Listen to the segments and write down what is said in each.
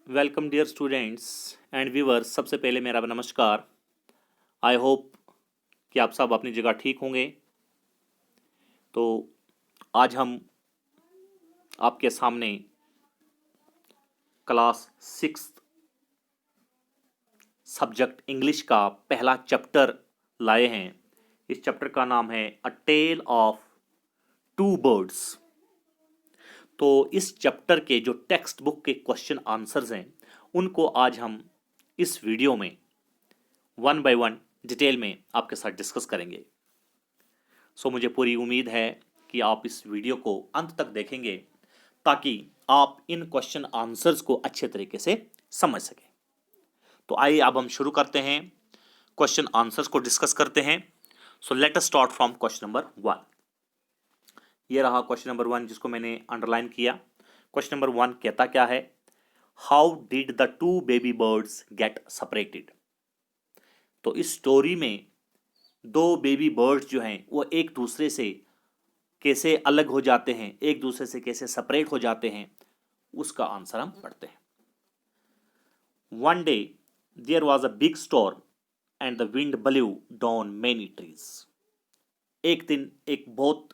Welcome dear students and viewers. सबसे पहले मेरा नमस्कार। आई होप कि आप सब अपनी जगह ठीक होंगे। तो आज हम आपके सामने क्लास 6 सब्जेक्ट इंग्लिश का पहला चैप्टर लाए हैं। इस चैप्टर का नाम है अ टेल ऑफ टू बर्ड्स। तो इस चैप्टर के जो टेक्स्ट बुक के क्वेश्चन आंसर्स हैं उनको आज हम इस वीडियो में वन बाय वन डिटेल में आपके साथ डिस्कस करेंगे। सो मुझे पूरी उम्मीद है कि आप इस वीडियो को अंत तक देखेंगे ताकि आप इन क्वेश्चन आंसर्स को अच्छे तरीके से समझ सकें। तो आइए अब हम शुरू करते हैं, क्वेश्चन आंसर्स को डिस्कस करते हैं। So let us start from question number 1। ये रहा क्वेश्चन नंबर 1 जिसको मैंने अंडरलाइन किया। क्वेश्चन नंबर 1 कहता क्या है? How did the two baby birds get separated? तो इस स्टोरी में दो बेबी बर्ड्स जो हैं वो एक दूसरे से कैसे अलग हो जाते हैं, एक दूसरे से कैसे सेपरेट हो जाते हैं, उसका आंसर हम पढ़ते हैं। One day there was a big storm and the wind blew down many trees. एक दिन एक बहुत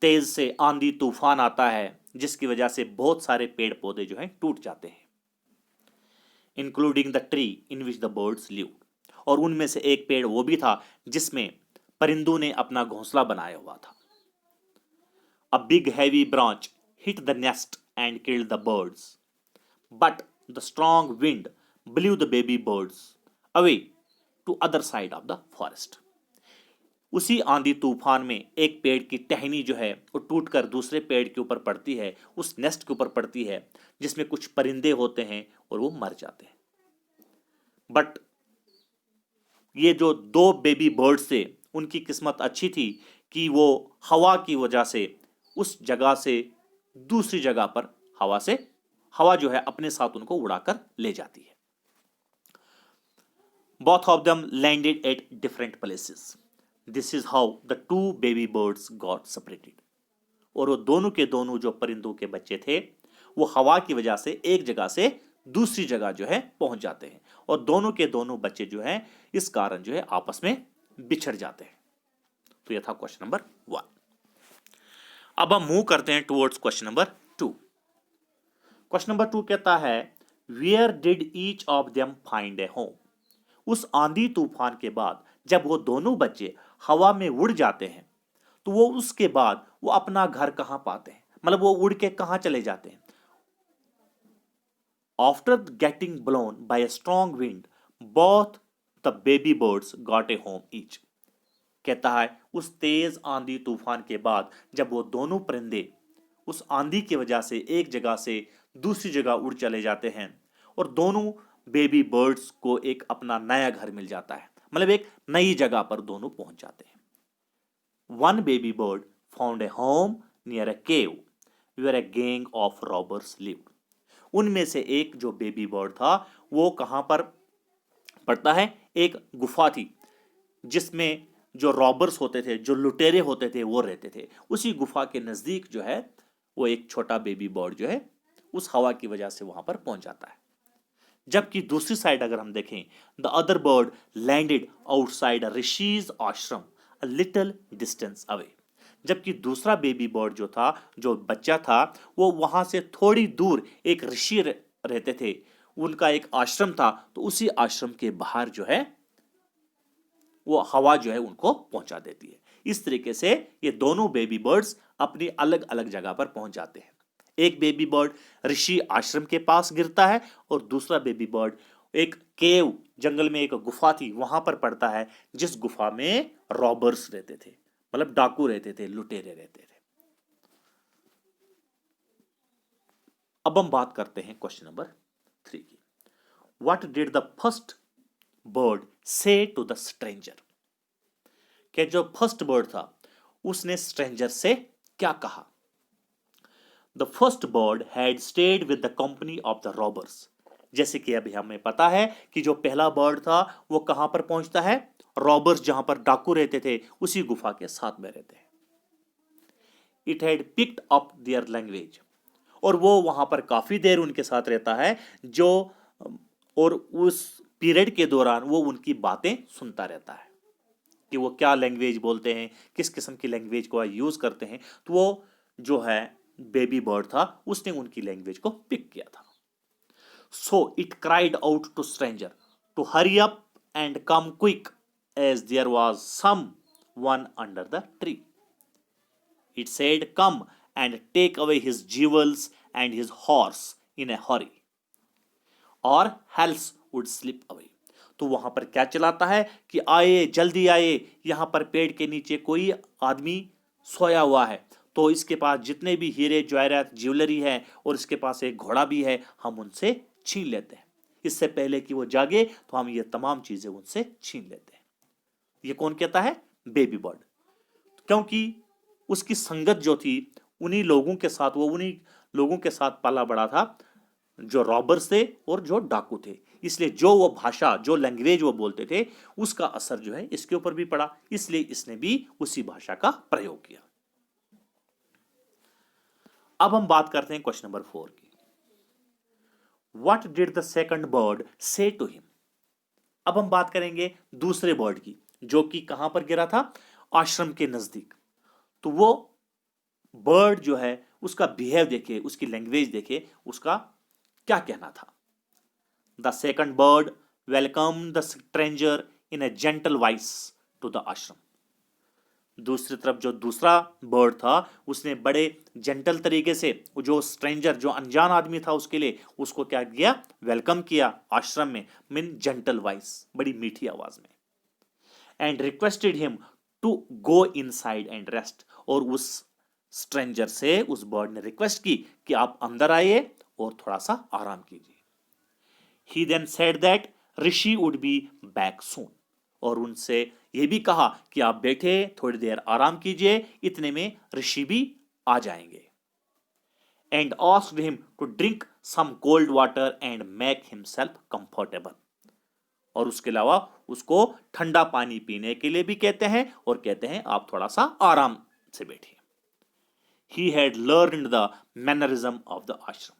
तेज से आंधी तूफान आता है जिसकी वजह से बहुत सारे पेड़ पौधे जो हैं टूट जाते हैं, including the tree in which the birds live. और उनमें से एक पेड़ वो भी था जिसमें परिंदों ने अपना घोंसला बनाया हुआ था। A big heavy branch hit the nest and killed the birds. But the strong wind blew the baby birds away to other side of the forest. उसी आंधी तूफान में एक पेड़ की टहनी जो है वो टूटकर दूसरे पेड़ के ऊपर पड़ती है, उस नेस्ट के ऊपर पड़ती है जिसमें कुछ परिंदे होते हैं और वो मर जाते हैं। बट ये जो दो बेबी बर्ड्स थे उनकी किस्मत अच्छी थी कि वो हवा की वजह से उस जगह से दूसरी जगह पर हवा जो है अपने साथ उनको उड़ाकर ले जाती है। Both of them landed at different places. This is how the two baby birds got separated. और वो दोनों के दोनों जो परिंदों के बच्चे थे वो हवा की वजह से एक जगह से दूसरी जगह जो है पहुंच जाते हैं और दोनों के दोनों बच्चे जो हैं इस कारण जो है आपस में बिछड़ जाते हैं। तो यह था क्वेश्चन नंबर 1। अब हम मूव करते हैं towards question number 2। Question number 2 कहता है where did each of them find a home? उस आंधी तूफान के बाद जब वो दोनों बच्चे हवा में उड़ जाते हैं तो वो उसके बाद वो अपना घर कहां पाते हैं, मतलब वो उड़ के कहां चले जाते हैं? After getting blown by a strong wind both the baby birds got a home each. कहता है उस तेज आंधी तूफान के बाद जब वो दोनों परिंदे उस आंधी की वजह से एक जगह से दूसरी जगह उड़ चले जाते हैं और दोनों बेबी बर्ड्स को एक अपना नया घर मिल जाता है, मतलब एक नई जगह पर दोनों पहुंच जाते हैं। One baby bird found a home near a cave where a gang of robbers lived. उनमें से एक जो बेबी बर्ड था वो कहां पर पड़ता है? एक गुफा थी जिसमें जो रॉबर्स होते थे, जो लुटेरे होते थे वो रहते थे। उसी गुफा के नजदीक जो है वो एक छोटा बेबी बर्ड जो है उस हवा की वजह से वहां पर पहुंच जाता है। जबकि दूसरी साइड अगर हम देखें, the other bird landed outside rishis आश्रम अ लिटिल डिस्टेंस अवे। जबकि दूसरा बेबी बर्ड जो था, जो बच्चा था, वो वहां से थोड़ी दूर एक ऋषि रहते थे, उनका एक आश्रम था, तो उसी आश्रम के बाहर जो है वो हवा जो है उनको पहुंचा देती है। इस तरीके से ये दोनों बेबी बर्ड्स अपनी अलग अलग जगह पर पहुंच जाते हैं। एक बेबी बर्ड ऋषि आश्रम के पास गिरता है और दूसरा बेबी बर्ड एक केव, जंगल में एक गुफा थी वहां पर पड़ता है जिस गुफा में रॉबर्स रहते थे, मतलब डाकू रहते थे, लुटेरे रहते थे। अब हम बात करते हैं क्वेश्चन नंबर 3 की। What did the first bird से टू द स्ट्रेंजर? कि जो फर्स्ट बर्ड था उसने स्ट्रेंजर से क्या कहा? The first bird had stayed with the company of the robbers. जैसे कि अभी हमें पता है कि जो पहला बर्ड था वो कहां पर पहुंचता है? रॉबर्स, जहां पर डाकू रहते थे, उसी गुफा के साथ में रहते हैं। It had picked up their language. और वो वहां पर काफी देर उनके साथ रहता है, जो और उस पीरियड के दौरान वो उनकी बातें सुनता रहता है कि वो क्या लैंग्वेज बोलते हैं, किस किस्म की लैंग्वेज को यूज करते हैं। तो वो जो है बेबी बर्ड था, उसने उनकी लैंग्वेज को पिक किया था। So it cried out to stranger to hurry up and come quick as there was someone under the tree. It said, come and take away his jewels and his horse in a hurry, or else would slip away. तो वहां पर क्या चलाता है कि आए, जल्दी आए, यहां पर पेड़ के नीचे कोई आदमी सोया हुआ है, तो इसके पास जितने भी हीरे जवाहरात ज्वेलरी है और इसके पास एक घोड़ा भी है, हम उनसे छीन लेते हैं। इससे पहले कि वो जागे तो हम ये तमाम चीजें उनसे छीन लेते हैं। ये कौन कहता है? Baby bird. क्योंकि उसकी संगत जो थी उन्हीं लोगों के साथ, वो उन्हीं लोगों के साथ पाला बड़ा था जो रॉबर्स थे और जो डाकू थे, इसलिए जो वो भाषा, जो लैंग्वेज वो बोलते थे, उसका असर जो है इसके ऊपर भी पड़ा, इसलिए इसने भी उसी भाषा का प्रयोग किया। अब हम बात करते हैं क्वेश्चन नंबर 4 की। What did the second bird से टू हिम? अब हम बात करेंगे दूसरे बर्ड की, जो कि कहां पर गिरा था? आश्रम के नजदीक। तो वो बर्ड जो है उसका बिहेव देखिए, उसकी लैंग्वेज देखिए, उसका क्या कहना था। The second bird welcome the stranger in a gentle voice to the ashram. दूसरी तरफ जो दूसरा बर्ड था, उसने बड़े जेंटल तरीके से जो स्ट्रेंजर, जो अनजान आदमी था, उसके लिए उसको क्या किया? वेलकम किया आश्रम में, मीन जेंटल वॉइस, बड़ी मीठी आवाज में। And requested him to go inside and rest. और उस स्ट्रेंजर से उस बर्ड ने रिक्वेस्ट की कि आप अंदर आइए और थोड़ा सा आराम कीजिए। He then said that Rishi would be back soon. और उनसे यह भी कहा कि आप बैठे थोड़ी देर आराम कीजिए, इतने में ऋषि भी आ जाएंगे। And asked him to drink some cold water and make himself comfortable. और उसके अलावा उसको ठंडा पानी पीने के लिए भी कहते हैं और कहते हैं आप थोड़ा सा आराम से बैठिए। He had learned the mannerism of the ashram.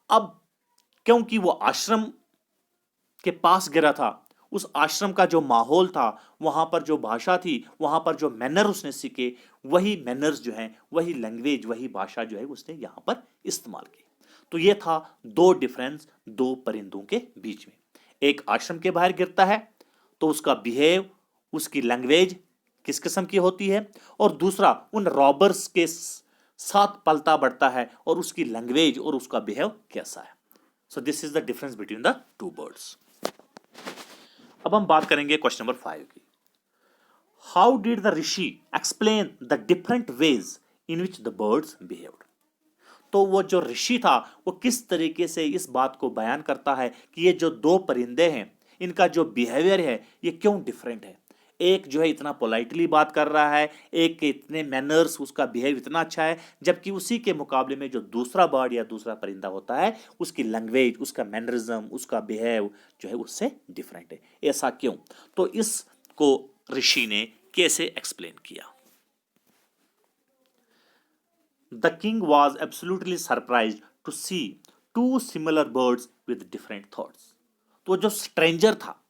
अब क्योंकि वो आश्रम के पास गिरा था, उस आश्रम का जो माहौल था, वहां पर जो भाषा थी, वहां पर जो मैनर उसने सीखे, वही मैनर्स जो हैं, वही लैंग्वेज, वही भाषा जो है उसने यहां पर इस्तेमाल की। तो ये था दो डिफरेंस दो परिंदों के बीच में। एक आश्रम के बाहर गिरता है तो उसका बिहेव, उसकी लैंग्वेज किस किस्म की होती है, और दूसरा उन रॉबर्स के साथ पलता बढ़ता है और उसकी लैंग्वेज और उसका बिहेव कैसा है। So this is the difference between the two birds. अब हम बात करेंगे क्वेश्चन नंबर 5 की। How did the Rishi explain the different ways in which the birds behaved? तो वो जो ऋषि था वो किस तरीके से इस बात को बयान करता है कि ये जो दो परिंदे हैं, इनका जो बिहेवियर है ये क्यों डिफरेंट है। एक जो है इतना पोलाइटली बात कर रहा है, एक के इतने मैनर्स, उसका बिहेव इतना अच्छा है, जबकि उसी के मुकाबले में जो दूसरा बर्ड या दूसरा परिंदा होता है, उसकी लैंग्वेज, उसका मैनरिज्म, उसका बिहेव जो है उससे डिफरेंट है। ऐसा क्यों? तो इसको ऋषि ने कैसे एक्सप्लेन किया। The king was absolutely surprised to see two similar birds with different thoughts. तो जो स्ट्रेंजर था,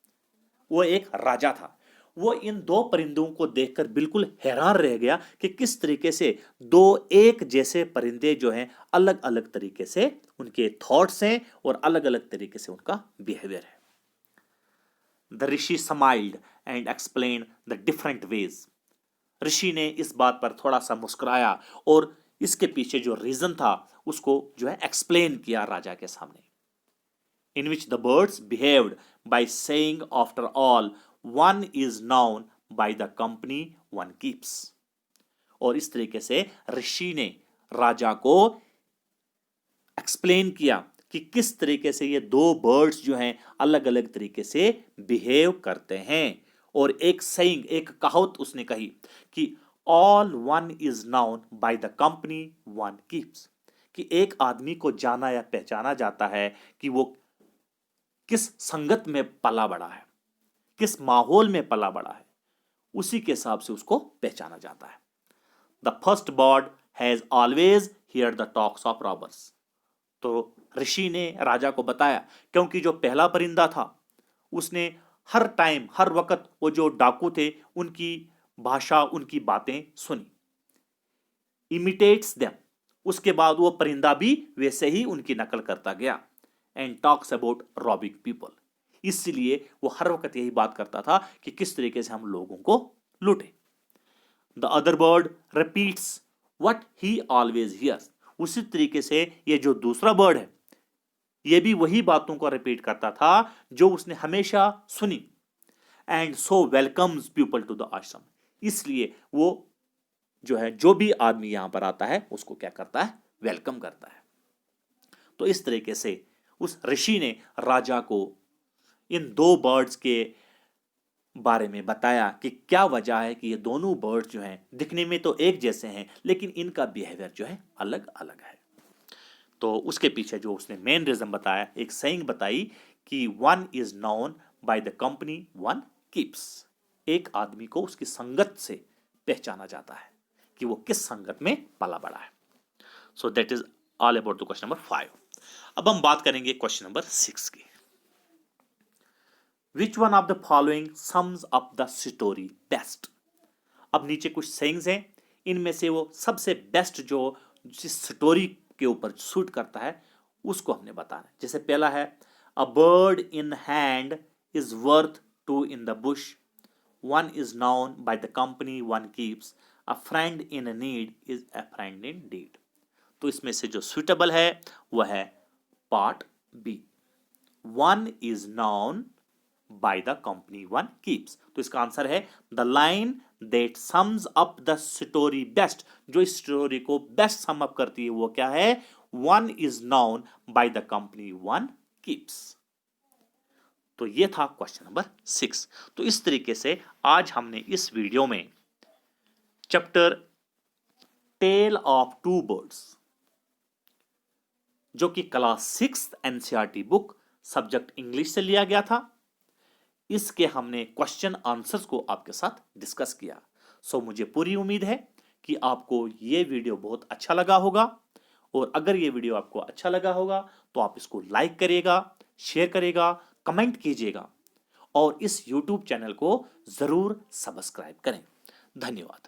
वो एक राजा था, वो इन दो परिंदों को देखकर बिल्कुल हैरान रह गया कि किस तरीके से दो एक जैसे परिंदे जो हैं अलग अलग तरीके से उनके थॉट्स हैं और अलग अलग तरीके से उनका बिहेवियर है। The Rishi smiled and explain the different ways. Rishi ने इस बात पर थोड़ा सा मुस्कुराया और इसके पीछे जो रीजन था उसको जो है एक्सप्लेन किया राजा के सामने। In which the birds behaved by saying after all one is known by the company one keeps. और इस तरीके से ऋषि ने राजा को एक्सप्लेन किया कि किस तरीके से ये दो बर्ड्स जो हैं अलग अलग तरीके से बिहेव करते हैं। और एक सेइंग, एक कहावत उसने कही कि all one is noun bye the company one keeps, कि एक आदमी को जाना या पहचाना जाता है कि वो किस संगत में पला बड़ा है, किस माहौल में पला बड़ा है, उसी के हिसाब से उसको पहचाना जाता है। The first bird has always here the talks of robbers. तो ऋषि ने राजा को बताया, क्योंकि जो पहला परिंदा था उसने हर टाइम हर वक्त वो जो डाकू थे उनकी भाषा उनकी बातें सुनी, इमिटेट्स देम। उसके बाद वो परिंदा भी वैसे ही उनकी नकल करता गया। And talks about robbing people, इसलिए वो हर वक्त यही बात करता था कि किस तरीके से हम लोगों को लूटे। The other bird repeats what he always hears, उसी तरीके से ये जो दूसरा बर्ड है ये भी वही बातों को रिपीट करता था जो उसने हमेशा सुनी। And so welcomes people to the ashram, इसलिए वो जो है जो भी आदमी यहां पर आता है उसको क्या करता है, वेलकम करता है। तो इस तरीके से उस ऋषि ने राजा को इन दो बर्ड्स के बारे में बताया कि क्या वजह है कि ये दोनों बर्ड्स जो हैं दिखने में तो एक जैसे हैं लेकिन इनका बिहेवियर जो है अलग अलग है। तो उसके पीछे जो उसने मेन रीजन बताया, एक सेइंग बताई कि one is known by the company one keeps, एक आदमी को उसकी संगत से पहचाना जाता है कि वो किस संगत में पला बड़ा है। So that is all about the question number 5। अब हम बात करेंगे क्वेश्चन नंबर 6 की। Which one of the following sums up the story best. अब नीचे कुछ सेइंग्स हैं, इनमें से वो सबसे बेस्ट जो जिस स्टोरी के ऊपर सूट करता है उसको हमने बताना है। जैसे पहला है, a bird in hand is worth two in the bush, one is known by the company one keeps, a friend in need is a friend in deed. तो इसमें से जो सुटेबल है वह है part B, one is known by the company one keeps. तो इसका answer है the line that sums up the story best, जो इस स्टोरी को बेस्ट सम अप करती है वो क्या है, one is known by the company one keeps. तो ये था क्वेश्चन नंबर 6। तो इस तरीके से आज हमने इस वीडियो में chapter tale of two birds, जो कि class 6 NCERT book subject English से लिया गया था, इसके हमने क्वेश्चन आंसर्स को आपके साथ डिस्कस किया। सो मुझे पूरी उम्मीद है कि आपको ये वीडियो बहुत अच्छा लगा होगा, और अगर ये वीडियो आपको अच्छा लगा होगा तो आप इसको लाइक करिएगा, शेयर करिएगा, कमेंट कीजिएगा और इस YouTube चैनल को जरूर सब्सक्राइब करें। धन्यवाद।